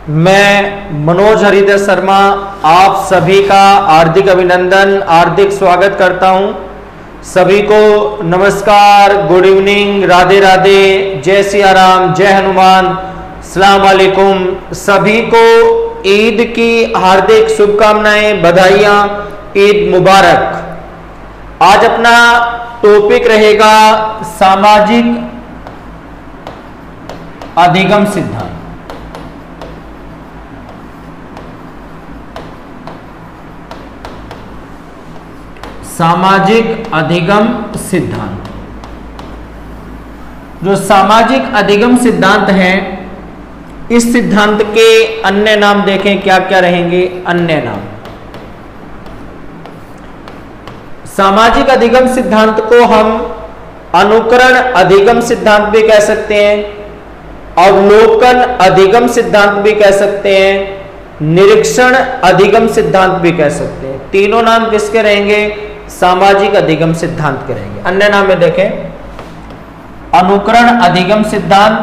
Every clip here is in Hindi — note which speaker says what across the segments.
Speaker 1: मैं मनोज हरिदास शर्मा आप सभी का हार्दिक अभिनंदन, हार्दिक स्वागत करता हूं। सभी को नमस्कार, गुड इवनिंग, राधे राधे, जय सिया राम, जय हनुमान, अस्सलाम वालेकुम। सभी को ईद की हार्दिक शुभकामनाएं, बधाइयां, ईद मुबारक। आज अपना टॉपिक रहेगा सामाजिक अधिगम सिद्धांत। सामाजिक अधिगम सिद्धांत। जो सामाजिक अधिगम सिद्धांत है, इस सिद्धांत के अन्य नाम देखें क्या क्या रहेंगे। अन्य नाम सामाजिक अधिगम सिद्धांत को हम अनुकरण अधिगम सिद्धांत भी कह सकते हैं, अवलोकन अधिगम सिद्धांत भी कह सकते हैं, निरीक्षण अधिगम सिद्धांत भी कह सकते हैं। तीनों नाम किसके रहेंगे? सामाजिक अधिगम सिद्धांत के रहेंगे। अन्य नाम में देखें, अनुकरण अधिगम सिद्धांत,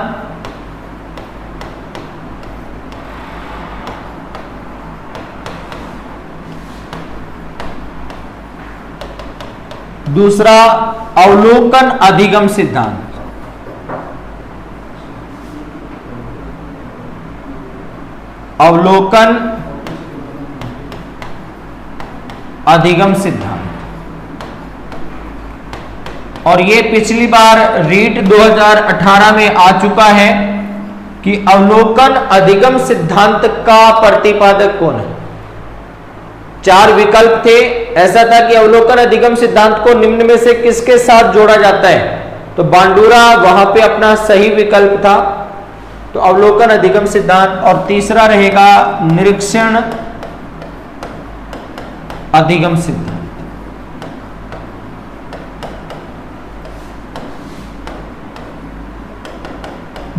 Speaker 1: दूसरा अवलोकन अधिगम सिद्धांत, अवलोकन अधिगम सिद्धांत। और ये पिछली बार रीट 2018 में आ चुका है कि अवलोकन अधिगम सिद्धांत का प्रतिपादक कौन है। 4 विकल्प थे। ऐसा था कि अवलोकन अधिगम सिद्धांत को निम्न में से किसके साथ जोड़ा जाता है, तो बांडुरा वहां पे अपना सही विकल्प था, तो अवलोकन अधिगम सिद्धांत। और तीसरा रहेगा निरीक्षण अधिगम सिद्धांत।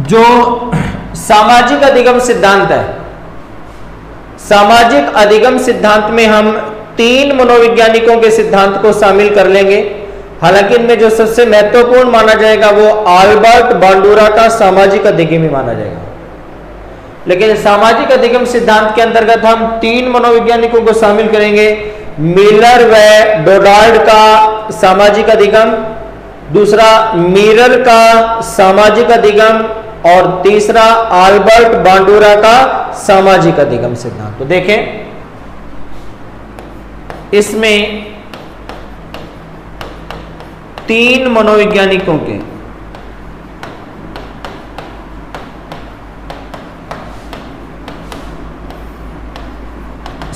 Speaker 1: जो सामाजिक अधिगम सिद्धांत है, सामाजिक अधिगम सिद्धांत में हम 3 मनोवैज्ञानिकों के सिद्धांत को शामिल कर लेंगे। हालांकि इनमें जो सबसे महत्वपूर्ण माना जाएगा वो अल्बर्ट बांडुरा का सामाजिक अधिगम माना जाएगा। लेकिन सामाजिक अधिगम सिद्धांत के अंतर्गत हम 3 मनोवैज्ञानिकों को शामिल करेंगे। मिलर व डोनाल्ड का सामाजिक अधिगम, दूसरा मिरर का सामाजिक अधिगम, और तीसरा अल्बर्ट बांडुरा का सामाजिक अधिगम सिद्धांत। तो देखें, इसमें 3 मनोवैज्ञानिकों के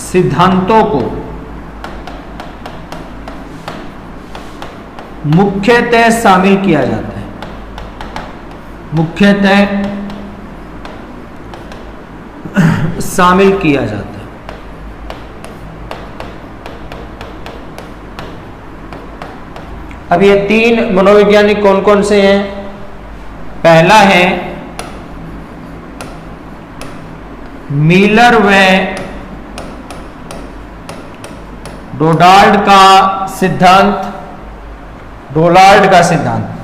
Speaker 1: सिद्धांतों को मुख्यतः शामिल किया जाता है। मुख्यतः शामिल किया जाता है। अब ये 3 मनोवैज्ञानिक कौन कौन से हैं? पहला है मिलर व डोनाल्ड का सिद्धांत। डोनाल्ड का सिद्धांत,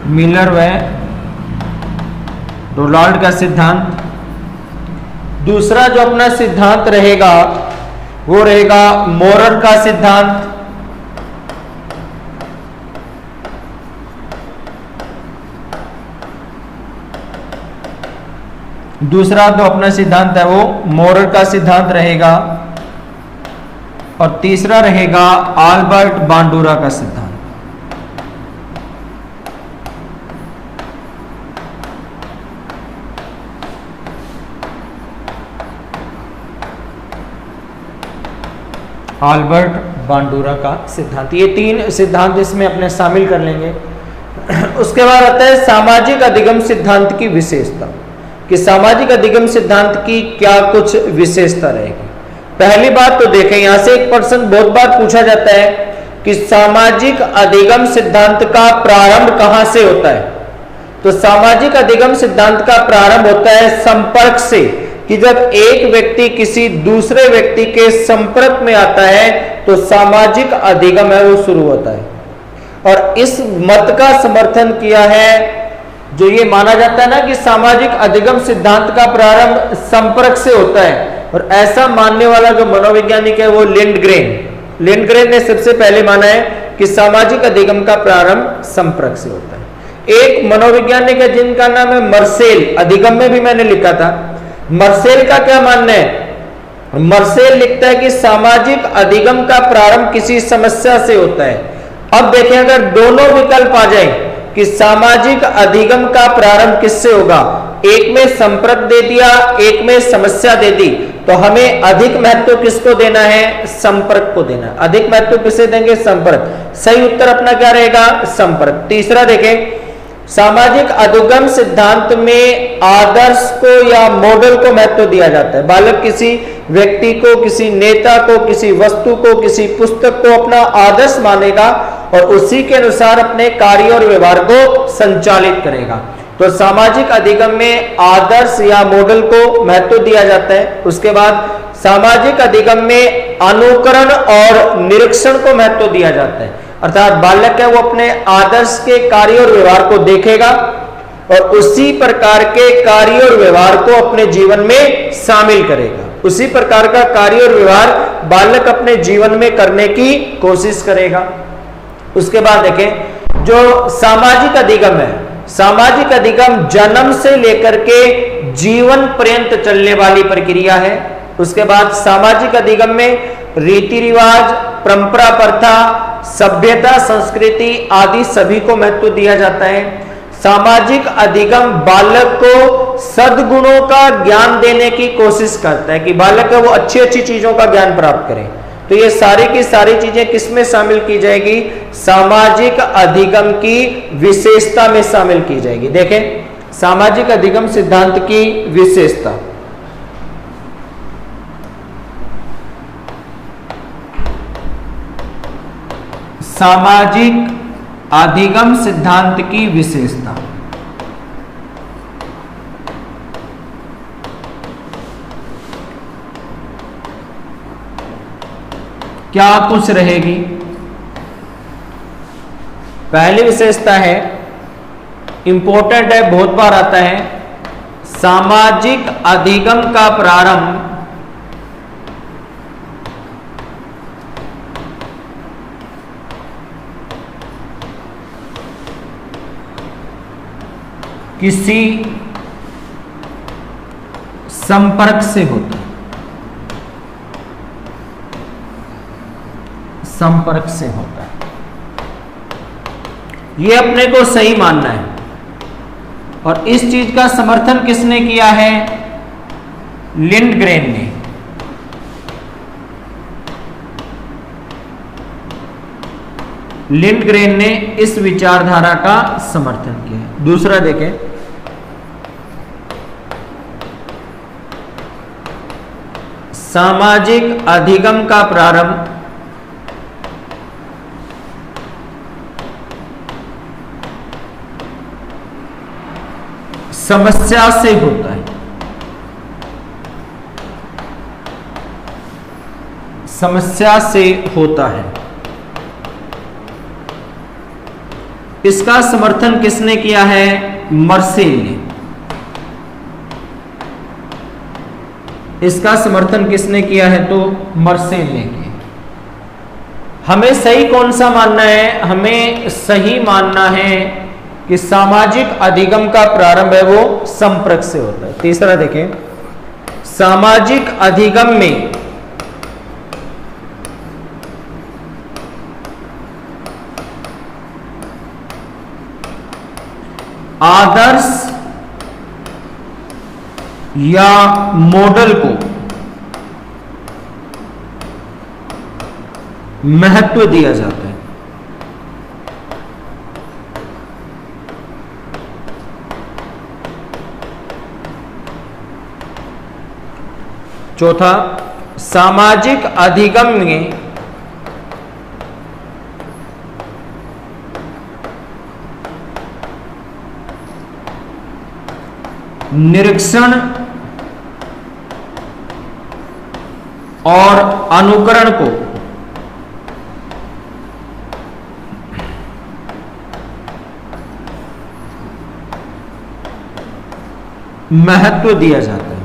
Speaker 1: मिलर व डोनाल्ड का सिद्धांत। दूसरा जो अपना सिद्धांत रहेगा वो रहेगा मोरर का सिद्धांत। दूसरा जो अपना सिद्धांत है वो मोरर का सिद्धांत रहेगा। और तीसरा रहेगा अल्बर्ट बांडुरा का सिद्धांत। अल्बर्ट बांडुरा का सिद्धांत। ये 3 सिद्धांत इसमें अपने शामिल कर लेंगे। उसके बाद आता है सामाजिक अधिगम सिद्धांत की विशेषता, कि सामाजिक अधिगम सिद्धांत की क्या कुछ विशेषता रहेगी। पहली बात तो देखें, यहां से एक प्रश्न बहुत बार पूछा जाता है कि सामाजिक अधिगम सिद्धांत का प्रारंभ कहां से होता है। तो सामाजिक अधिगम सिद्धांत का प्रारंभ होता है संपर्क से, कि जब एक व्यक्ति किसी दूसरे व्यक्ति के संपर्क में आता है तो सामाजिक अधिगम है वो शुरू होता है। और इस मत का समर्थन किया है, जो ये माना जाता है ना कि सामाजिक अधिगम सिद्धांत का प्रारंभ संपर्क से होता है, और ऐसा मानने वाला जो मनोवैज्ञानिक है वो लिंडग्रेन ने सबसे पहले माना है कि सामाजिक अधिगम का प्रारंभ संपर्क से होता है। एक मनोवैज्ञानिक है जिनका नाम है मर्सेल, अधिगम में भी मैंने लिखा था। मर्सेल का क्या मानना है? मर्सेल लिखता है कि सामाजिक अधिगम का प्रारंभ किसी समस्या से होता है। अब देखें, अगर दोनों विकल्प आ जाए कि सामाजिक अधिगम का प्रारंभ किससे होगा, एक में संपर्क दे दिया, एक में समस्या दे दी, तो हमें अधिक महत्व किसको देना है? संपर्क को देना है। अधिक महत्व किसे देंगे? संपर्क। सही उत्तर अपना क्या रहेगा? संपर्क। तीसरा देखें, सामाजिक अधिगम सिद्धांत में आदर्श को या मॉडल को महत्व दिया जाता है। बालक किसी व्यक्ति को, किसी नेता को, किसी वस्तु को, किसी पुस्तक को अपना आदर्श मानेगा और उसी के अनुसार अपने कार्य और व्यवहार को संचालित करेगा। तो सामाजिक अधिगम में आदर्श या मॉडल को महत्व दिया जाता है। उसके बाद सामाजिक अधिगम में अनुकरण और निरीक्षण को महत्व दिया जाता है, अर्थात बालक है वो अपने आदर्श के कार्य और व्यवहार को देखेगा और उसी प्रकार के कार्य और व्यवहार को अपने जीवन में शामिल करेगा। उसी प्रकार का कार्य और व्यवहार बालक अपने जीवन में करने की कोशिश करेगा। उसके बाद देखें, जो सामाजिक अधिगम है, सामाजिक अधिगम जन्म से लेकर के जीवन पर्यंत चलने वाली प्रक्रिया है। उसके बाद सामाजिक अधिगम में रीति रिवाज, परंपरा, प्रथा, सभ्यता, संस्कृति आदि सभी को महत्व दिया जाता है। सामाजिक अधिगम बालक को सद्गुणों का ज्ञान देने की कोशिश करता है कि बालक है वो अच्छी अच्छी चीजों का ज्ञान प्राप्त करे। तो ये सारी की सारी चीजें किसमें शामिल की जाएगी? सामाजिक अधिगम की विशेषता में शामिल की जाएगी। देखें, सामाजिक अधिगम सिद्धांत की विशेषता। सामाजिक अधिगम सिद्धांत की विशेषता। क्या कुछ रहेगी? पहली विशेषता है, इंपॉर्टेंट है, बहुत बार आता है, सामाजिक अधिगम का प्रारंभ किसी संपर्क से होता है। संपर्क से होता है, यह अपने को सही मानना है। और इस चीज का समर्थन किसने किया है? लिंडग्रेन ने। लिंडग्रेन ने इस विचारधारा का समर्थन किया। दूसरा देखें, सामाजिक अधिगम का प्रारंभ समस्या से होता है। समस्या से होता है। इसका समर्थन किसने किया है? मर्सेल ने। इसका समर्थन किसने किया है? तो मर्सेल ने किया। हमें सही कौन सा मानना है? हमें सही मानना है कि सामाजिक अधिगम का प्रारंभ है वो संपर्क से होता है। तीसरा देखें, सामाजिक अधिगम में आदर्श या मॉडल को महत्व दिया जाता है। चौथा, सामाजिक अधिगम में निरीक्षण और अनुकरण को महत्व दिया जाता है।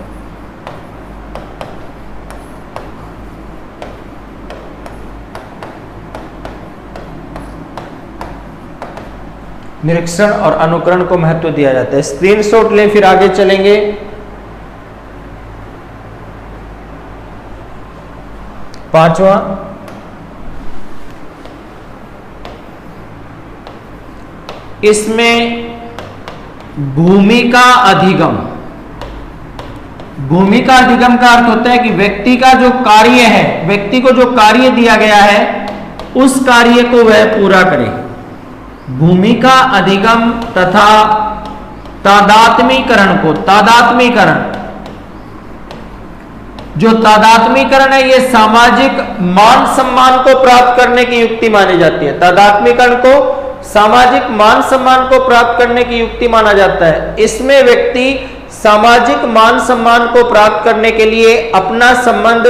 Speaker 1: निरीक्षण और अनुकरण को महत्व दिया जाता है। स्क्रीनशॉट लें, फिर आगे चलेंगे। पांचवा, इसमें भूमिका अधिगम। भूमिका अधिगम का अर्थ होता है कि व्यक्ति का जो कार्य है, व्यक्ति को जो कार्य दिया गया है उस कार्य को वह पूरा करे। भूमिका अधिगम तथा तादात्मीकरण को, तादात्मीकरण, जो तादात्मीकरण है ये सामाजिक मान सम्मान को प्राप्त करने की युक्ति मानी जाती है। तादात्मीकरण को सामाजिक मान सम्मान को प्राप्त करने की युक्ति माना जाता है। इसमें व्यक्ति सामाजिक मान सम्मान को प्राप्त करने के लिए अपना संबंध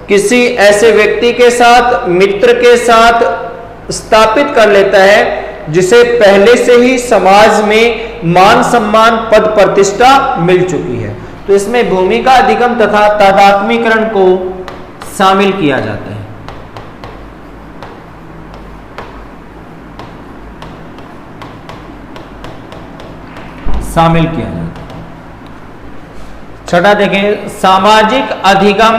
Speaker 1: किसी ऐसे व्यक्ति के साथ, मित्र के साथ स्थापित कर लेता है जिसे पहले से ही समाज में मान सम्मान, पद प्रतिष्ठा मिल चुकी है। तो इसमें भूमिका अधिगम तथा तादात्मीकरण को शामिल किया जाता है। शामिल किया जाता है। छठा देखें, सामाजिक अधिगम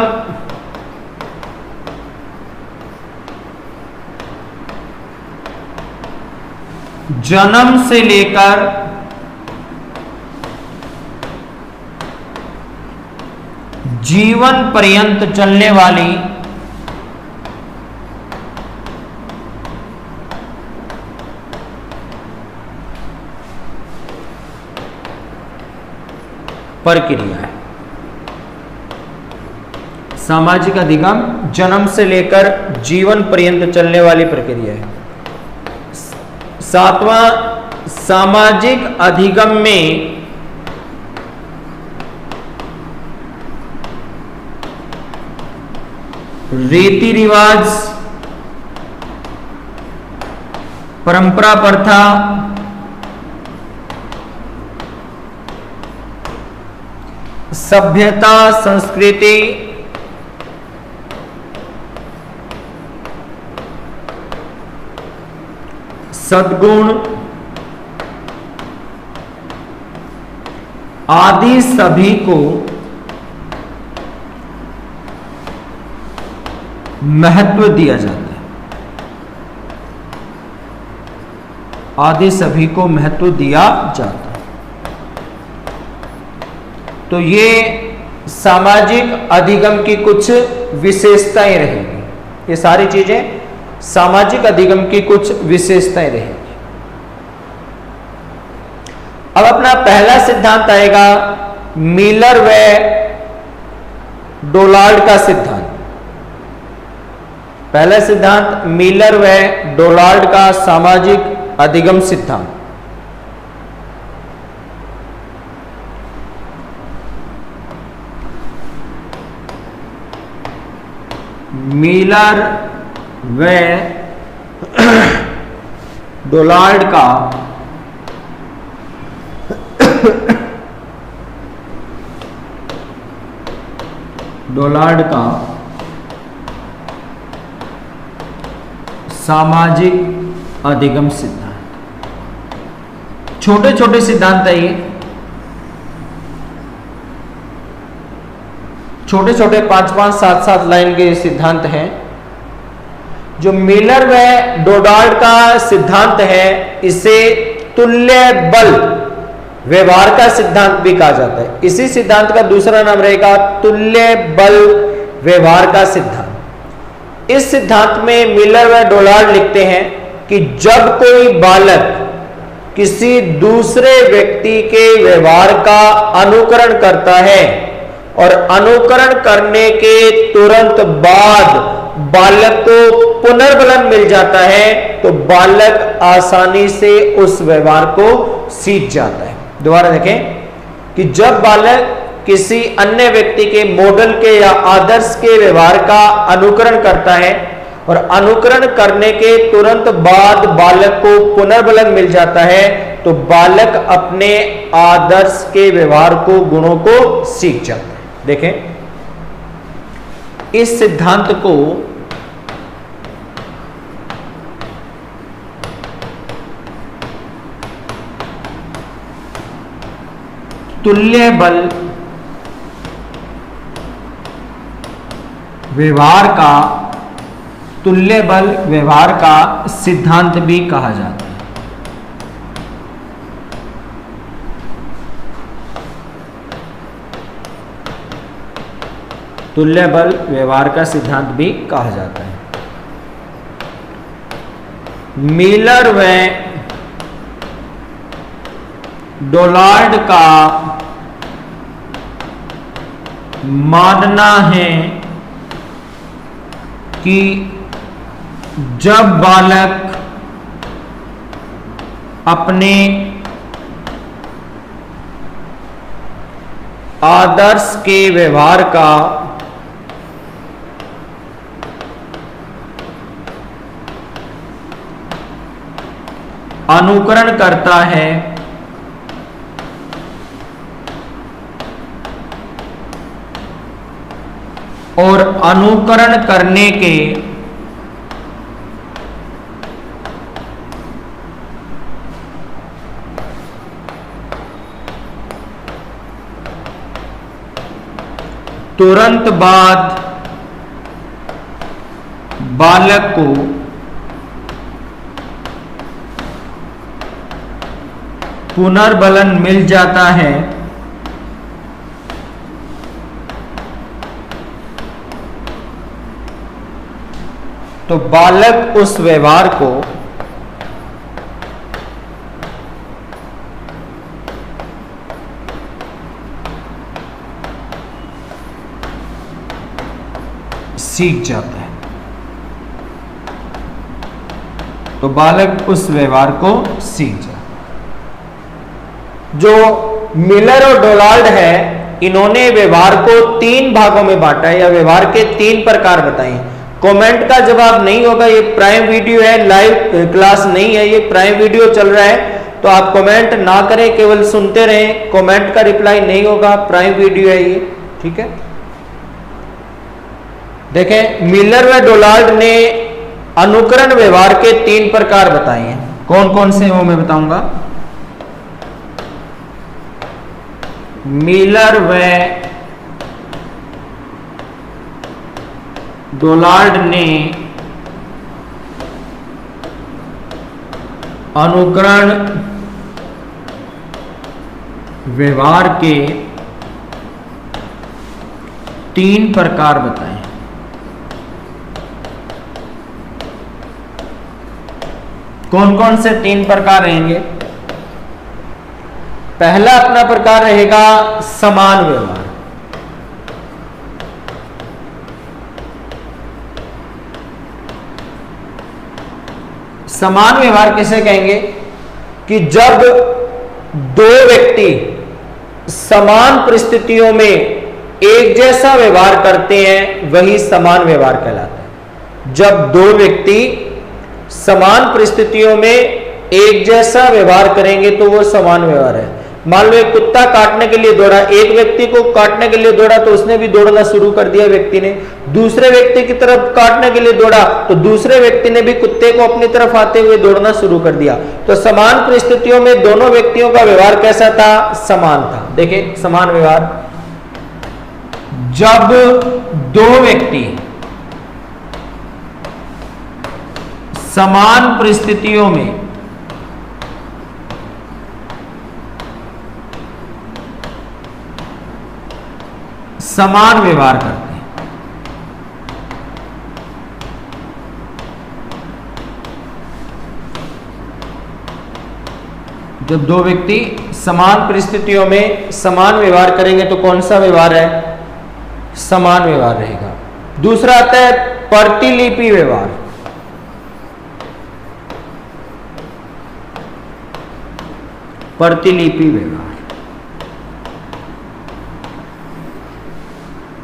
Speaker 1: जन्म से लेकर जीवन पर्यंत चलने वाली प्रक्रिया है। सामाजिक अधिगम जन्म से लेकर जीवन पर्यंत चलने वाली प्रक्रिया है। सातवां, सामाजिक अधिगम में रीति रिवाज, परंपरा, प्रथा, सभ्यता, संस्कृति, सद्गुण आदि सभी को महत्व दिया जाता है। आदि सभी को महत्व दिया जाता है। तो ये सामाजिक अधिगम की कुछ विशेषताएं रहेंगी। ये सारी चीजें सामाजिक अधिगम की कुछ विशेषताएं रहेंगी। अब अपना पहला सिद्धांत आएगा मिलर व डोलार्ड का सिद्धांत। पहला सिद्धांत मिलर व डोलार्ड का सामाजिक अधिगम सिद्धांत। मिलर व डोलार्ड का सामाजिक अधिगम सिद्धांत। छोटे छोटे सिद्धांत है ये, छोटे छोटे 5-5, 7-7 लाइन के सिद्धांत हैं। जो मिलर व डोलार्ड का सिद्धांत है इसे तुल्य बल व्यवहार का सिद्धांत भी कहा जाता है। इसी सिद्धांत का दूसरा नाम रहेगा तुल्य बल व्यवहार का सिद्धांत। इस सिद्धांत में मिलर व डोलार्ड लिखते हैं कि जब कोई बालक किसी दूसरे व्यक्ति के व्यवहार का अनुकरण करता है और अनुकरण करने के तुरंत बाद बालक को पुनर्बलन मिल जाता है तो बालक आसानी से उस व्यवहार को सीख जाता है। दोबारा देखें कि जब बालक किसी अन्य व्यक्ति के, मॉडल के या आदर्श के व्यवहार का अनुकरण करता है और अनुकरण करने के तुरंत बाद बालक को पुनर्बलन मिल जाता है, तो बालक अपने आदर्श के व्यवहार को, गुणों को सीख जाता है। देखें, इस सिद्धांत को तुल्य बल व्यवहार का, तुल्य बल व्यवहार का सिद्धांत भी कहा जाता है। तुल्य बल व्यवहार का सिद्धांत भी कहा जाता है। मिलर व डोनाल्ड का मानना है कि जब बालक अपने आदर्श के व्यवहार का अनुकरण करता है और अनुकरण करने के तुरंत बाद बालक को पुनर्बलन मिल जाता है, तो बालक उस व्यवहार को सीख जाता है, तो बालक उस व्यवहार को सीख जाता है। जो मिलर और डोनाल्ड है, इन्होंने व्यवहार को 3 भागों में बांटा है, या व्यवहार के 3 प्रकार बताए। कमेंट का जवाब नहीं होगा, ये प्राइम वीडियो है, लाइव क्लास नहीं है, ये प्राइम वीडियो चल रहा है, तो आप कमेंट ना करें, केवल सुनते रहें। कमेंट का रिप्लाई नहीं होगा, प्राइम वीडियो है ये, ठीक है। देखें, मिलर व डोनाल्ड ने अनुकरण व्यवहार के 3 प्रकार बताए हैं। कौन कौन से वो मैं बताऊंगा। मिलर व डोनाल्ड ने अनुकरण व्यवहार के 3 प्रकार बताए। कौन कौन से 3 प्रकार रहेंगे। पहला अपना प्रकार रहेगा समान व्यवहार। समान व्यवहार किसे कहेंगे कि जब 2 व्यक्ति समान परिस्थितियों में एक जैसा व्यवहार करते हैं, वही समान व्यवहार कहलाता है। जब 2 व्यक्ति समान परिस्थितियों में एक जैसा व्यवहार करेंगे तो वो समान व्यवहार है। मान लो एक कुत्ता काटने के लिए दौड़ा, एक व्यक्ति को काटने के लिए दौड़ा तो उसने भी दौड़ना शुरू कर दिया व्यक्ति ने। दूसरे व्यक्ति की तरफ काटने के लिए दौड़ा तो दूसरे व्यक्ति ने भी कुत्ते को अपनी तरफ आते हुए दौड़ना शुरू कर दिया। तो समान परिस्थितियों में दोनों व्यक्तियों का व्यवहार कैसा था, समान था। देखिए समान व्यवहार, जब 2 व्यक्ति समान परिस्थितियों में समान व्यवहार करते हैं, जब 2 व्यक्ति समान परिस्थितियों में समान व्यवहार करेंगे तो कौन सा व्यवहार है, समान व्यवहार रहेगा। दूसरा आता है प्रतिलिपि व्यवहार। प्रतिलिपि व्यवहार,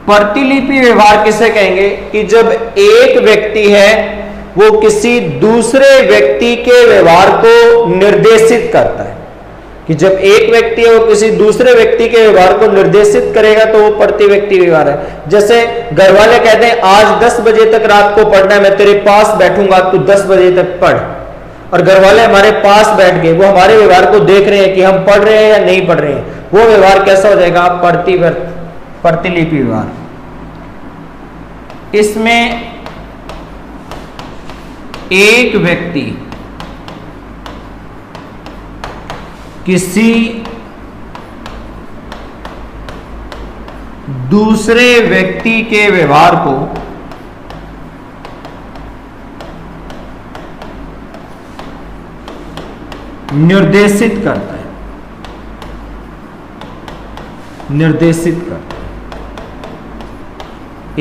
Speaker 1: प्रतिलिपि व्यवहार किसे कहेंगे कि जब एक व्यक्ति है वो किसी दूसरे व्यक्ति के व्यवहार को निर्देशित करता है, कि जब एक व्यक्ति है वो किसी दूसरे व्यक्ति के व्यवहार को निर्देशित करेगा तो वो प्रति व्यक्ति व्यवहार है। जैसे घर वाले कहते हैं आज 10 बजे तक रात को पढ़ना है, मैं तेरे पास बैठूंगा, तू 10 बजे तक पढ़, और घर वाले हमारे पास बैठ गए, वो हमारे व्यवहार को देख रहे हैं कि हम पढ़ रहे हैं या नहीं पढ़ रहे हैं, वो व्यवहार कैसा हो जाएगा? प्रतिलिपि व्यवहार। इसमें एक व्यक्ति किसी दूसरे व्यक्ति के व्यवहार को निर्देशित करता है,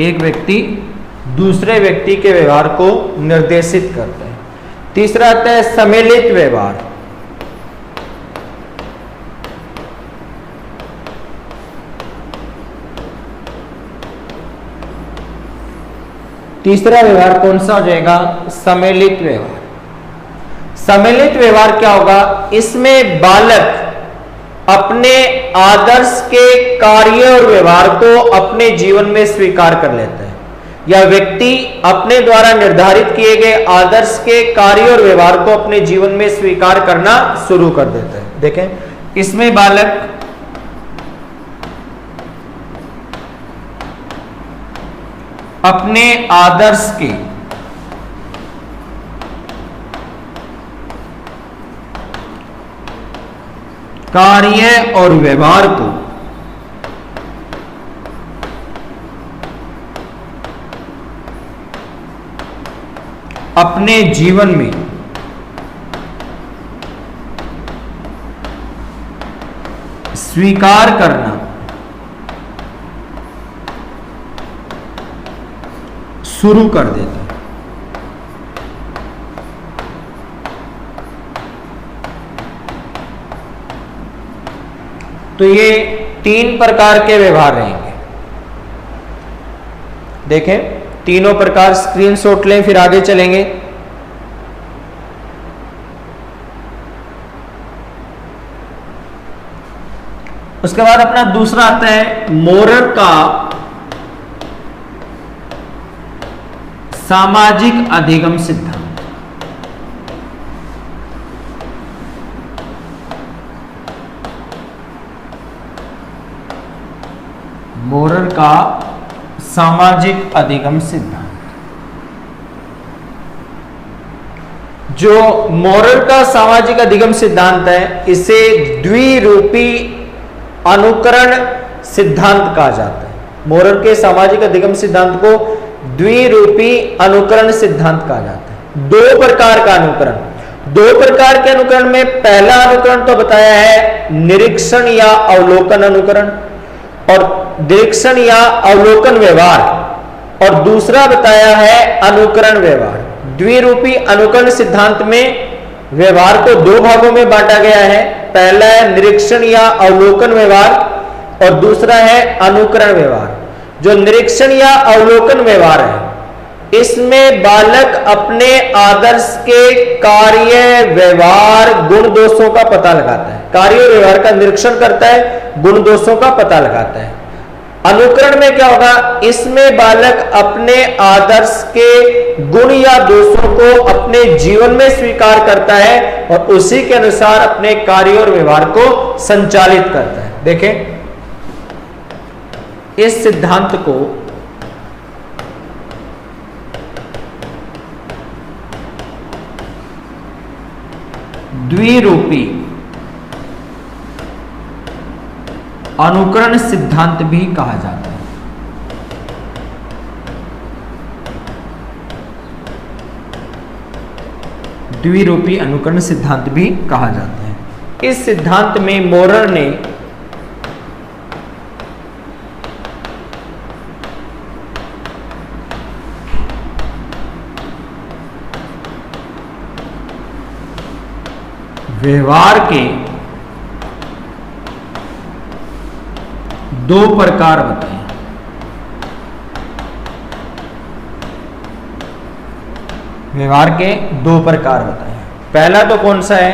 Speaker 1: एक व्यक्ति दूसरे व्यक्ति के व्यवहार को निर्देशित करता है। तीसरा आता है सम्मिलित व्यवहार। तीसरा व्यवहार कौन सा हो जाएगा? सम्मिलित व्यवहार। सम्मिलित व्यवहार क्या होगा? इसमें बालक अपने आदर्श के कार्य और व्यवहार को अपने जीवन में स्वीकार कर लेता है, या व्यक्ति अपने द्वारा निर्धारित किए गए आदर्श के कार्य और व्यवहार को अपने जीवन में स्वीकार करना शुरू कर देता है। देखें, इसमें बालक अपने आदर्श के कार्य और व्यवहार को अपने जीवन में स्वीकार करना शुरू कर देता है। तो ये 3 प्रकार के व्यवहार रहेंगे। देखें, तीनों प्रकार स्क्रीनशॉट लें, फिर आगे चलेंगे। उसके बाद अपना दूसरा आता है मोरर का सामाजिक अधिगम सिद्धांत। मोरर का सामाजिक अधिगम सिद्धांत। जो मोरर का सामाजिक अधिगम सिद्धांत है, इसे द्विरूपी अनुकरण सिद्धांत कहा जाता है। मोरर के सामाजिक अधिगम सिद्धांत को द्विरूपी अनुकरण सिद्धांत कहा जाता है। 2 प्रकार का अनुकरण, 2 प्रकार के अनुकरण में पहला अनुकरण तो बताया है निरीक्षण या अवलोकन अनुकरण, और निरीक्षण या अवलोकन व्यवहार, और दूसरा बताया है अनुकरण व्यवहार। द्विरूपी अनुकरण सिद्धांत में व्यवहार को 2 भागों में बांटा गया है। पहला है निरीक्षण या अवलोकन व्यवहार, और दूसरा है अनुकरण व्यवहार। जो निरीक्षण या अवलोकन व्यवहार है, इसमें बालक अपने आदर्श के कार्य व्यवहार गुण दोषों का पता लगाता है, कार्य और व्यवहार का निरीक्षण करता है, गुण दोषों का पता लगाता है। अनुकरण में क्या होगा? इसमें बालक अपने आदर्श के गुण या दोषों को अपने जीवन में स्वीकार करता है और उसी के अनुसार अपने कार्य और व्यवहार को संचालित करता है। देखें, इस सिद्धांत को द्विरूपी अनुकरण सिद्धांत भी कहा जाता है। द्विरूपी अनुकरण सिद्धांत भी कहा जाता है। इस सिद्धांत में मोरर ने व्यवहार के 2 प्रकार बताए। व्यवहार के दो प्रकार बताए हैं। पहला तो कौन सा है?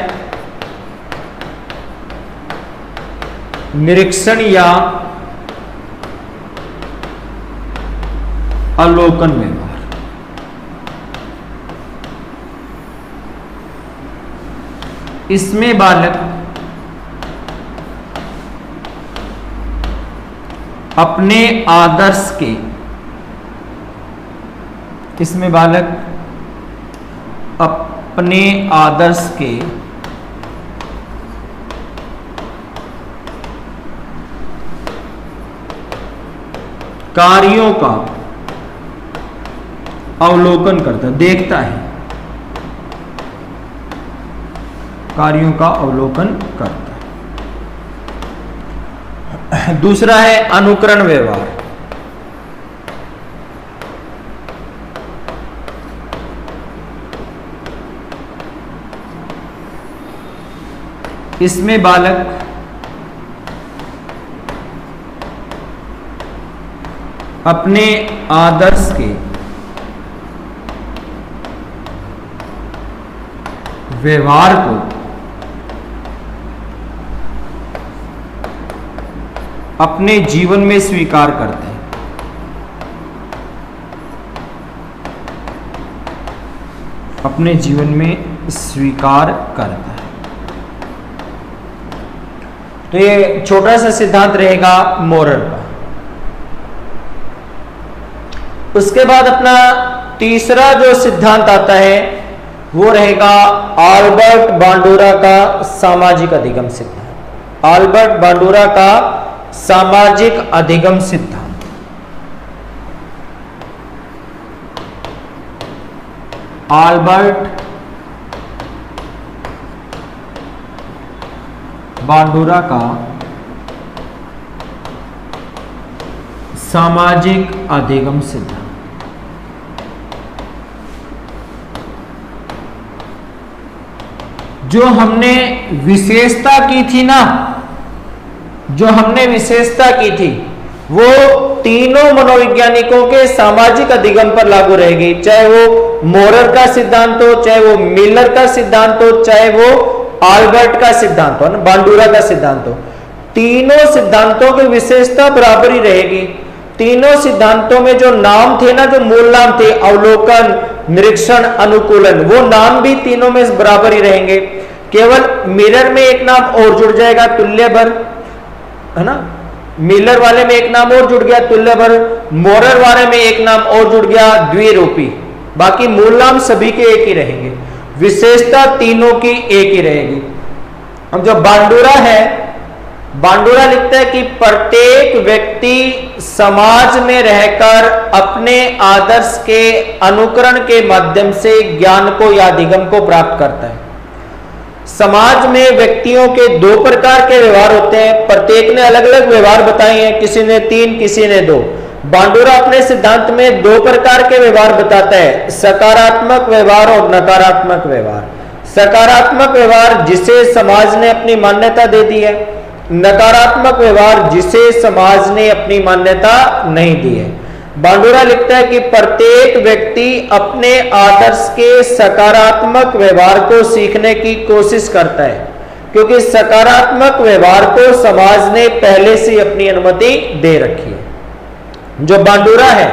Speaker 1: निरीक्षण या अवलोकन व्यवहार। इसमें बालक अपने आदर्श के, इसमें बालक अपने आदर्श के कार्यों का अवलोकन करता, देखता है, कार्यों का अवलोकन करता है। दूसरा है अनुकरण व्यवहार। इसमें बालक अपने आदर्श के व्यवहार को अपने जीवन में स्वीकार करते हैं। अपने जीवन में स्वीकार करता है। तो ये छोटा सा सिद्धांत रहेगा मोरर का। उसके बाद अपना तीसरा जो सिद्धांत आता है वो रहेगा आल्बर्ट बांडुरा का सामाजिक अधिगम सिद्धांत। आल्बर्ट बांडुरा का सामाजिक अधिगम सिद्धांत। आल्बर्ट बांडुरा का सामाजिक अधिगम सिद्धांत। जो हमने विशेषता की थी ना, जो हमने विशेषता की थी वो तीनों मनोवैज्ञानिकों के सामाजिक अधिगम पर लागू रहेगी, चाहे वो मोरर का सिद्धांत हो, चाहे वो मिलर का सिद्धांत हो, चाहे वो आल्बर्ट का सिद्धांत हो, बांडुरा का सिद्धांत हो। तीनों सिद्धांतों की विशेषता बराबर ही रहेगी। तीनों सिद्धांतों में जो नाम थे ना, जो मूल नाम थे, अवलोकन, निरीक्षण, अनुकूलन, वो नाम भी तीनों में बराबर ही रहेंगे। केवल मिरर में एक नाम और जुड़ जाएगा, तुल्यबल, है ना। मिलर वाले में एक नाम और जुड़ गया, तुल्यबल। मोरर वाले में एक नाम और जुड़ गया, द्विरूपी। बाकी मूल नाम सभी के एक ही रहेंगे, विशेषता तीनों की एक ही रहेगी। अब जो बांडुरा है, बांडुरा लिखता है कि प्रत्येक व्यक्ति समाज में रहकर अपने आदर्श के अनुकरण के माध्यम से ज्ञान को या अधिगम को प्राप्त करता है। समाज में व्यक्तियों के दो प्रकार के व्यवहार होते हैं। प्रत्येक ने अलग अलग व्यवहार बताए हैं, किसी ने 3, किसी ने 2। बांडुरा अपने सिद्धांत में 2 प्रकार के व्यवहार बताता है, सकारात्मक व्यवहार और नकारात्मक व्यवहार। सकारात्मक व्यवहार जिसे समाज ने अपनी मान्यता दे दी है, नकारात्मक व्यवहार जिसे समाज ने अपनी मान्यता नहीं दी है। बांडुरा लिखता है कि प्रत्येक व्यक्ति अपने आदर्श के सकारात्मक व्यवहार को सीखने की कोशिश करता है, क्योंकि सकारात्मक व्यवहार को समाज ने पहले से अपनी अनुमति दे रखी है। जो बांडुरा है,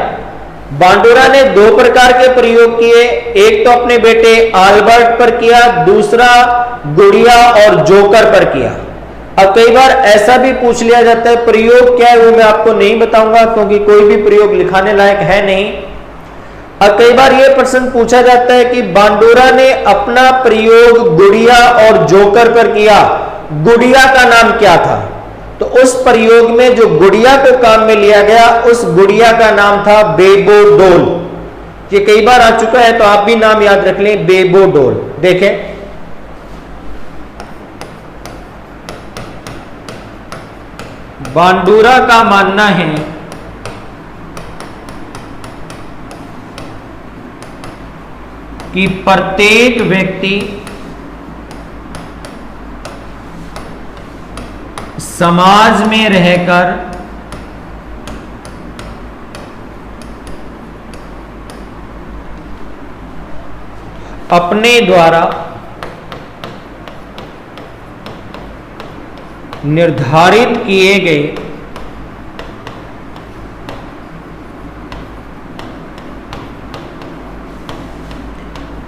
Speaker 1: बांडुरा ने 2 प्रकार के प्रयोग किए। एक तो अपने बेटे आल्बर्ट पर किया, दूसरा गुड़िया और जोकर पर किया। अब कई बार ऐसा भी पूछ लिया जाता है प्रयोग क्या है, वो मैं आपको नहीं बताऊंगा क्योंकि कोई भी प्रयोग लिखाने लायक है नहीं। अब कई बार यह प्रश्न पूछा जाता है कि बांडुरा ने अपना प्रयोग गुड़िया और जोकर पर किया, गुड़िया का नाम क्या था? तो उस प्रयोग में जो गुड़िया को काम में लिया गया, उस गुड़िया का नाम था बेबोडोल। ये कई बार आ चुका है तो आप भी नाम याद रख लें, बेबोडोल। देखें, बांडुरा का मानना है कि प्रत्येक व्यक्ति समाज में रहकर अपने द्वारा निर्धारित किए गए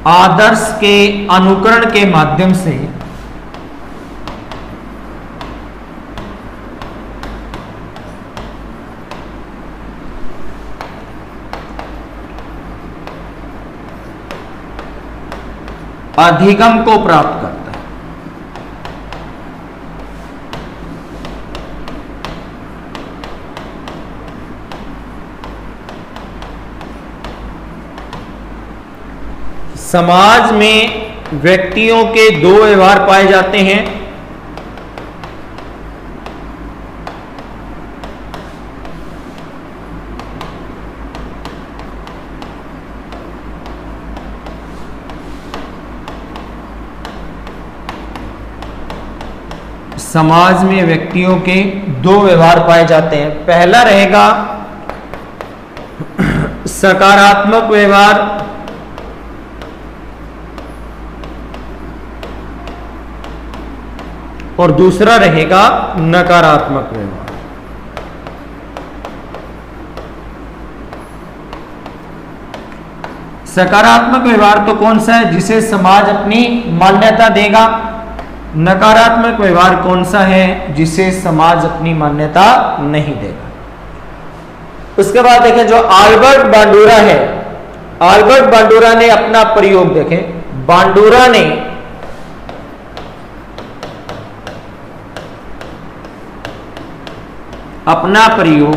Speaker 1: आदर्श के अनुकरण के माध्यम से अधिगम को प्राप्त करता है। समाज में व्यक्तियों के दो व्यवहार पाए जाते हैं। समाज में व्यक्तियों के दो व्यवहार पाए जाते हैं। पहला रहेगा सकारात्मक व्यवहार और दूसरा रहेगा नकारात्मक व्यवहार। सकारात्मक व्यवहार तो कौन सा है? जिसे समाज अपनी मान्यता देगा। नकारात्मक व्यवहार कौन सा है? जिसे समाज अपनी मान्यता नहीं देगा। उसके बाद देखें जो आल्बर्ट बांडूरा है, आल्बर्ट बांडूरा ने अपना प्रयोग देखें। बांडूरा ने अपना प्रयोग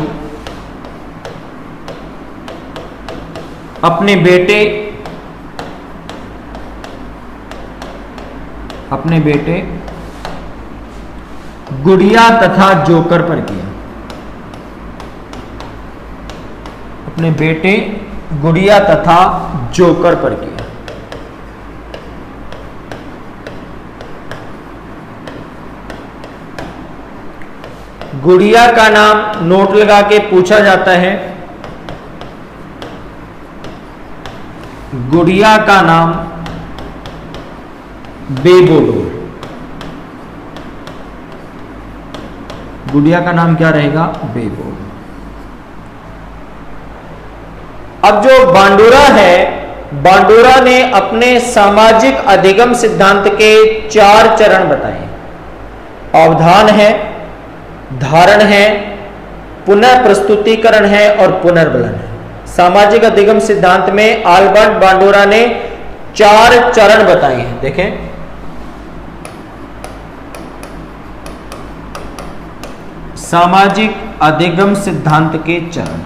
Speaker 1: अपने बेटे गुड़िया तथा जोकर पर किया। अपने बेटे गुड़िया तथा जोकर पर किया। गुड़िया का नाम नोट लगा के पूछा जाता है। गुड़िया का नाम बेबोडोर। गुड़िया का नाम क्या रहेगा? बेबोडोर। अब जो बांडूरा है, बांडूरा ने अपने सामाजिक अधिगम सिद्धांत के 4 चरण बताए। अवधान है, धारण है, पुनः प्रस्तुतिकरण है और पुनर्बलन है। सामाजिक अधिगम सिद्धांत में आल्बर्ट बांडूरा ने 4 चरण बताए हैं। देखें, सामाजिक अधिगम सिद्धांत के चरण।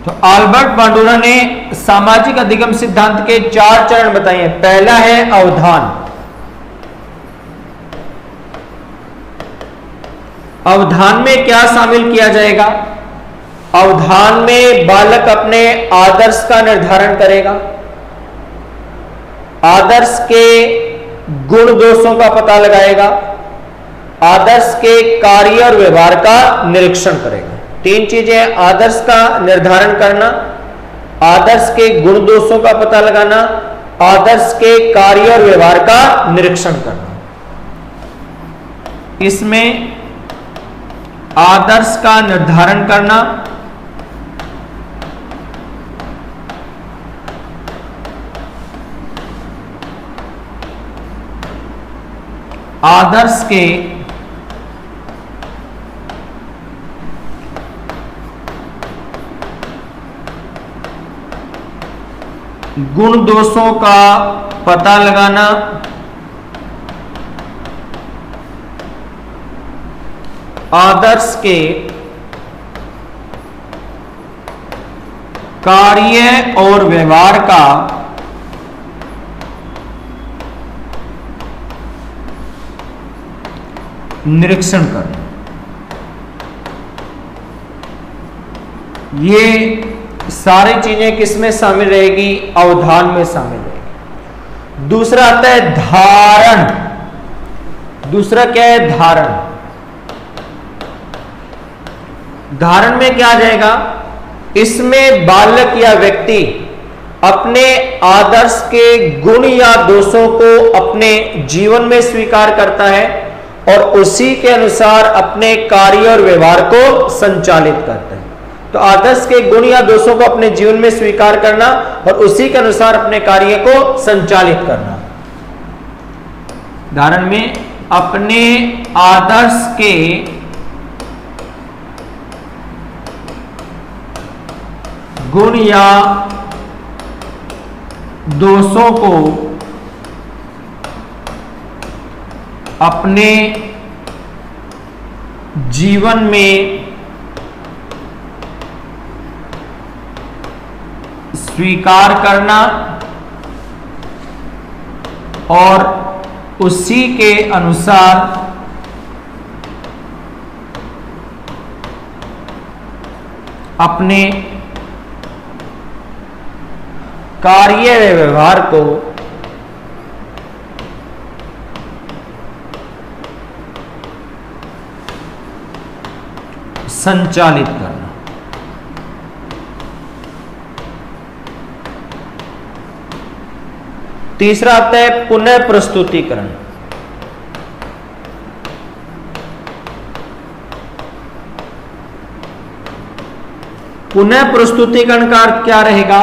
Speaker 1: तो आल्बर्ट बांडूरा ने सामाजिक अधिगम सिद्धांत के 4 चरण बताए हैं। पहला है अवधान। अवधान में क्या शामिल किया जाएगा? अवधान में बालक अपने आदर्श का निर्धारण करेगा, आदर्श के गुण दोषों का पता लगाएगा, आदर्श के कार्य और व्यवहार का निरीक्षण करेगा। 3 चीजें: आदर्श का निर्धारण करना, आदर्श के गुण दोषों का पता लगाना, आदर्श के कार्य और व्यवहार का निरीक्षण करना। इसमें आदर्श का निर्धारण करना, आदर्श के गुण दोषों का पता लगाना, आदर्श के कार्य और व्यवहार का निरीक्षण करना। ये सारी चीजें किसमें शामिल रहेगी? अवधान में शामिल रहेगी। दूसरा आता है धारण। दूसरा क्या है? धारण। धारण में क्या आ जाएगा, इसमें बालक या व्यक्ति अपने आदर्श के गुण या दोषों को अपने जीवन में स्वीकार करता है और उसी के अनुसार अपने कार्य और व्यवहार को संचालित करता है। तो आदर्श के गुण या दोषों को अपने जीवन में स्वीकार करना और उसी के अनुसार अपने कार्य को संचालित करना। उदाहरण में अपने आदर्श के गुण या दोषों को अपने जीवन में स्वीकार करना और उसी के अनुसार अपने कार्य व्यवहार को संचालित करना। तीसरा आता है पुनः प्रस्तुतिकरण। पुनः प्रस्तुतिकरण का अर्थ क्या रहेगा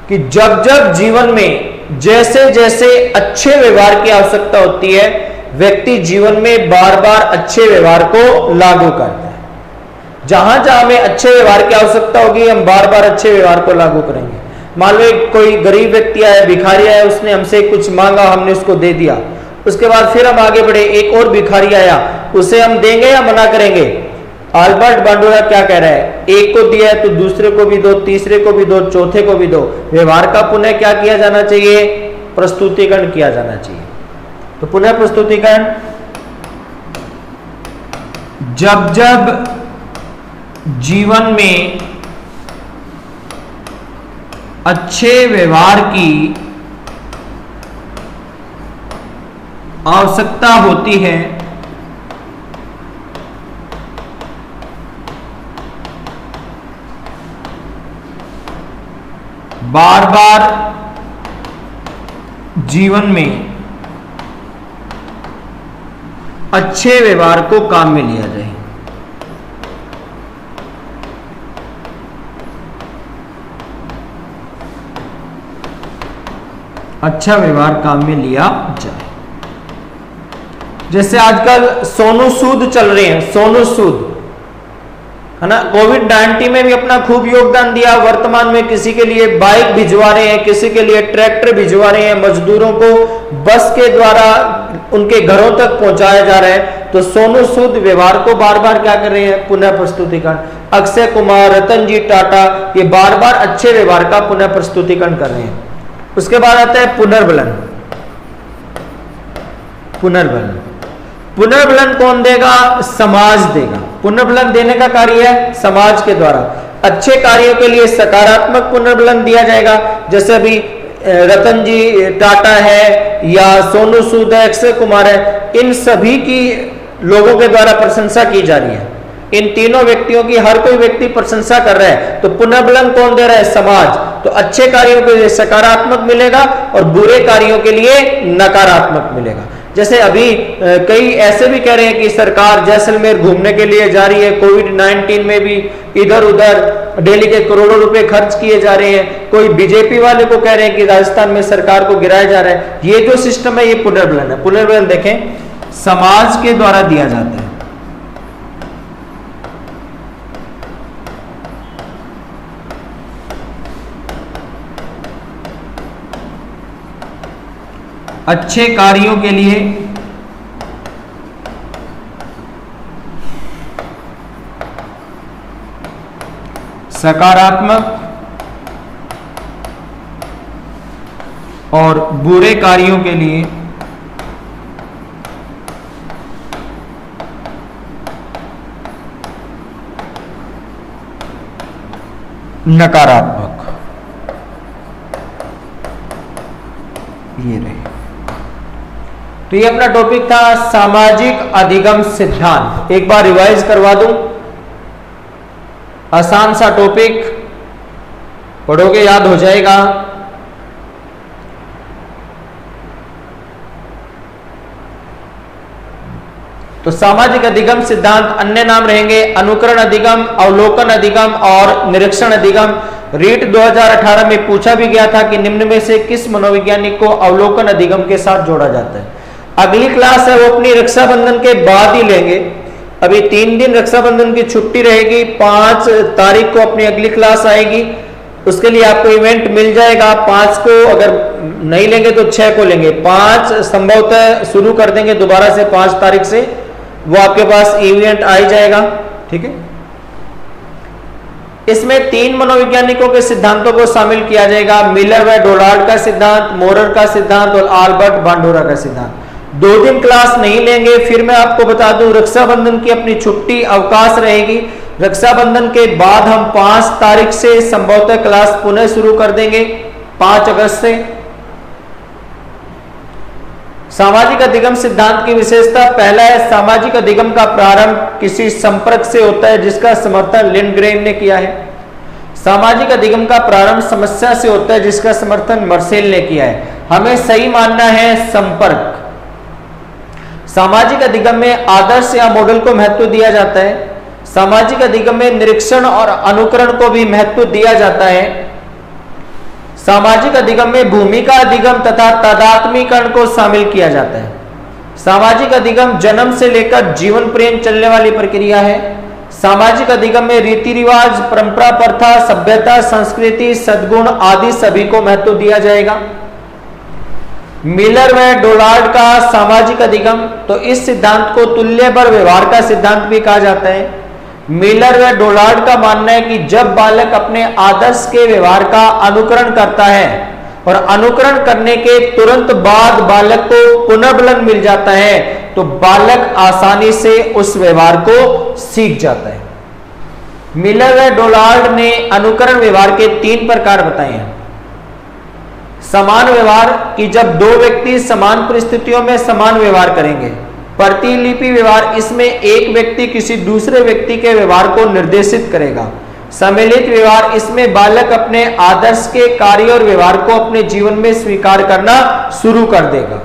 Speaker 1: कि जब जब जीवन में जैसे जैसे अच्छे व्यवहार की आवश्यकता होती है, व्यक्ति जीवन में बार बार अच्छे व्यवहार को लागू करता है। जहां जहां हमें अच्छे व्यवहार की आवश्यकता होगी, हम बार बार अच्छे व्यवहार को लागू करेंगे। मान लो कोई गरीब व्यक्ति आया, भिखारी आया, उसने हमसे कुछ मांगा, हमने उसको दे दिया। उसके बाद फिर हम आगे बढ़े, एक और भिखारी आया, उसे हम देंगे या मना करेंगे? अल्बर्ट बांडुरा क्या कह रहा है, एक को दिया है तो दूसरे को भी दो, तीसरे को भी दो, चौथे को भी दो। व्यवहार का पुनः क्या किया जाना चाहिए? प्रस्तुतिकरण किया जाना चाहिए। तो पुनः प्रस्तुतिकरण जब जब जीवन में अच्छे व्यवहार की आवश्यकता होती है, बार बार जीवन में अच्छे व्यवहार को काम में लिया जाए। अच्छा व्यवहार काम में लिया जाए। जैसे आजकल सोनू सूद चल रहे हैं, सोनू सूद है ना, कोविड-19 में भी अपना खूब योगदान दिया। वर्तमान में किसी के लिए बाइक भिजवा रहे हैं, किसी के लिए ट्रैक्टर भिजवा रहे हैं, मजदूरों को बस के द्वारा उनके घरों तक पहुंचाया जा रहा है। तो सोनू सूद व्यवहार को बार बार क्या कर रहे हैं? पुनः प्रस्तुतिकरण। अक्षय कुमार, रतन जी टाटा, ये बार बार अच्छे व्यवहार का पुनः प्रस्तुतिकरण कर रहे हैं। उसके बाद आता है पुनर्बलन। पुनर्बलन, पुनर्बलन कौन देगा? समाज देगा। पुनर्बलन देने का कार्य है समाज के द्वारा। अच्छे कार्यों के लिए सकारात्मक पुनर्बलन दिया जाएगा। जैसे अभी रतन जी टाटा है या सोनू सूद है, अक्षय कुमार है, इन सभी की लोगों के द्वारा प्रशंसा की जा रही है। इन तीनों व्यक्तियों की हर कोई व्यक्ति प्रशंसा कर रहा है। तो पुनर्बलन कौन दे रहा है? समाज। तो अच्छे कार्यों के लिए सकारात्मक मिलेगा और बुरे कार्यों के लिए नकारात्मक मिलेगा। जैसे अभी कई ऐसे भी कह रहे हैं कि सरकार जैसलमेर घूमने के लिए जा रही है, कोविड-19 में भी इधर उधर डेली के करोड़ों रुपए खर्च किए जा रहे हैं। कोई बीजेपी वाले को कह रहे हैं कि राजस्थान में सरकार को गिराया जा रहा है। ये जो सिस्टम है, ये पुनर्बलन है। पुनर्बलन देखें, समाज के द्वारा दिया जाता है। अच्छे कार्यों के लिए सकारात्मक और बुरे कार्यों के लिए नकारात्मक। ये रहे। तो ये अपना टॉपिक था सामाजिक अधिगम सिद्धांत। एक बार रिवाइज करवा दूं, आसान सा टॉपिक, पढ़ोगे याद हो जाएगा। तो सामाजिक अधिगम सिद्धांत अन्य नाम रहेंगे अनुकरण अधिगम, अवलोकन अधिगम और निरीक्षण अधिगम। रीट 2018 में पूछा भी गया था कि निम्न में से किस मनोवैज्ञानिक को अवलोकन अधिगम के साथ जोड़ा जाता है। अगली क्लास है वो अपनी रक्षाबंधन के बाद ही लेंगे। अभी 3 दिन रक्षाबंधन की छुट्टी रहेगी, 5 तारीख को अपनी अगली क्लास आएगी। उसके लिए आपको इवेंट मिल जाएगा। 5 को अगर नहीं लेंगे तो 6 को लेंगे। 5 संभवतः शुरू कर देंगे दोबारा से 5 तारीख से, वो आपके पास इवेंट आ ही जाएगा। ठीक है, इसमें 3 मनोवैज्ञानिकों के सिद्धांतों को शामिल किया जाएगा, मिलर व डोलार्ड का सिद्धांत, मोरर का सिद्धांत और आल्बर्ट बांडूरा का सिद्धांत। 2 दिन क्लास नहीं लेंगे। फिर मैं आपको बता दूं रक्षाबंधन की अपनी छुट्टी अवकाश रहेगी। रक्षाबंधन के बाद हम 5 तारीख से संभवतः क्लास पुनः शुरू कर देंगे, 5 अगस्त से। सामाजिक अधिगम सिद्धांत की विशेषता, पहला है सामाजिक अधिगम का प्रारंभ किसी संपर्क से होता है जिसका समर्थन लिंडग्रेन ने किया है। सामाजिक अधिगम का प्रारंभ समस्या से होता है जिसका समर्थन मर्सेल ने किया है। हमें सही मानना है संपर्क। सामाजिक अधिगम में आदर्श या मॉडल को महत्व दिया जाता है। सामाजिक अधिगम में निरीक्षण और अनुकरण को भी महत्व दिया जाता है। सामाजिक अधिगम में भूमिका अधिगम तथा तादात्मीकरण को शामिल किया जाता है। सामाजिक अधिगम जन्म से लेकर जीवन पर्यंत चलने वाली प्रक्रिया है। सामाजिक अधिगम में रीति रिवाज, परंपरा, प्रथा, सभ्यता, संस्कृति, सद्गुण आदि सभी को महत्व दिया जाएगा। मिलर व डोलार्ड का सामाजिक अधिगम, तो इस सिद्धांत को तुल्य बल व्यवहार का सिद्धांत भी कहा जाता है। मिलर व डोलार्ड का मानना है कि जब बालक अपने आदर्श के व्यवहार का अनुकरण करता है और अनुकरण करने के तुरंत बाद बालक को पुनर्बलन मिल जाता है तो बालक आसानी से उस व्यवहार को सीख जाता है। मिलर व डोलार्ड ने अनुकरण व्यवहार के 3 प्रकार बताए हैं। समान व्यवहार कि जब 2 व्यक्ति समान परिस्थितियों में समान व्यवहार करेंगे। प्रतिलिपि व्यवहार, इसमें एक व्यक्ति किसी दूसरे व्यक्ति के व्यवहार को निर्देशित करेगा। सम्मिलित व्यवहार, इसमें बालक अपने आदर्श के कार्य और व्यवहार को अपने जीवन में स्वीकार करना शुरू कर देगा।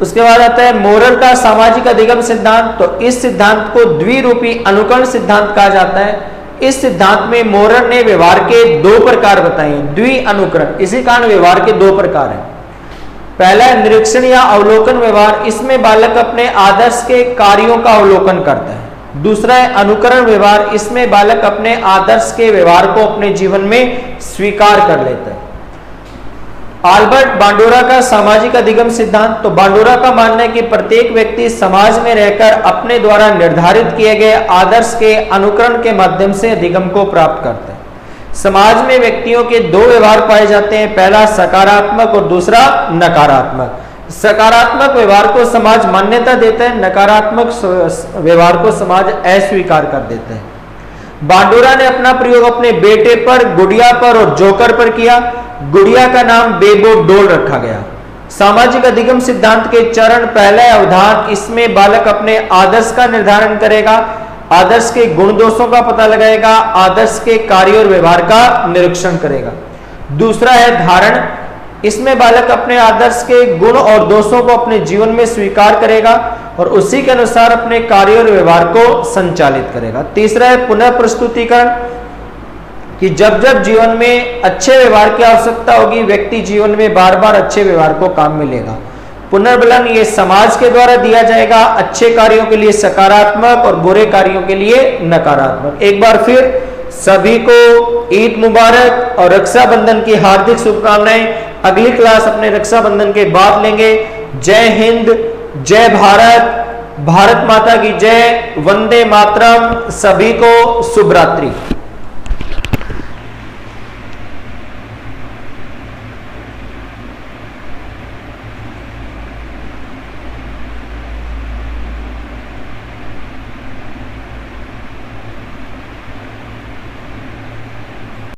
Speaker 1: उसके बाद आता है मोरर का सामाजिक अधिगम सिद्धांत, तो इस सिद्धांत को द्विरूपी अनुकरण सिद्धांत कहा जाता है। इस सिद्धांत में मोरर ने व्यवहार के 2 प्रकार बताए हैं, द्वि अनुकरण। इसी कारण व्यवहार के 2 प्रकार हैं। पहला है निरीक्षण या अवलोकन व्यवहार, इसमें बालक अपने आदर्श के कार्यों का अवलोकन करता है। दूसरा है अनुकरण व्यवहार, इसमें बालक अपने आदर्श के व्यवहार को अपने जीवन में स्वीकार कर लेता है। आल्बर्ट बांडूरा का सामाजिक अधिगम सिद्धांत, तो बांडूरा का मानना है कि प्रत्येक व्यक्ति समाज में रहकर अपने द्वारा निर्धारित किए गए आदर्श के अनुकरण के माध्यम से अधिगम को प्राप्त करता है। समाज में व्यक्तियों के 2 व्यवहार पाए जाते हैं, पहला सकारात्मक और दूसरा नकारात्मक। सकारात्मक व्यवहार को समाज मान्यता देता है, नकारात्मक व्यवहार को समाज अस्वीकार कर देता है। बांडूरा ने अपना प्रयोग अपने बेटे पर, गुड़िया पर और जोकर पर किया। गुड़िया का नाम बेबो डोल रखा गया। सामाजिक अधिगम सिद्धांत के चरण, पहला अवधान, इसमें बालक अपने आदर्श का निर्धारण करेगा, आदर्श के गुण दोषों का पता लगाएगा, आदर्श के कार्य और व्यवहार का निरीक्षण करेगा। दूसरा है धारण, इसमें बालक अपने आदर्श के गुण और दोषों को अपने जीवन में स्वीकार करेगा और उसी के अनुसार अपने कार्य और व्यवहार को संचालित करेगा। तीसरा है पुनः प्रस्तुतिकरण, कि जब जब जीवन में अच्छे व्यवहार की आवश्यकता होगी व्यक्ति जीवन में बार बार अच्छे व्यवहार को काम मिलेगा। पुनर्बलन ये समाज के द्वारा दिया जाएगा, अच्छे कार्यों के लिए सकारात्मक और बुरे कार्यों के लिए नकारात्मक। एक बार फिर सभी को ईद मुबारक और रक्षाबंधन की हार्दिक शुभकामनाएं। अगली क्लास अपने रक्षाबंधन के बाद लेंगे। जय हिंद, जय भारत, भारत माता की जय, वंदे मातरम। सभी को शुभ रात्रि।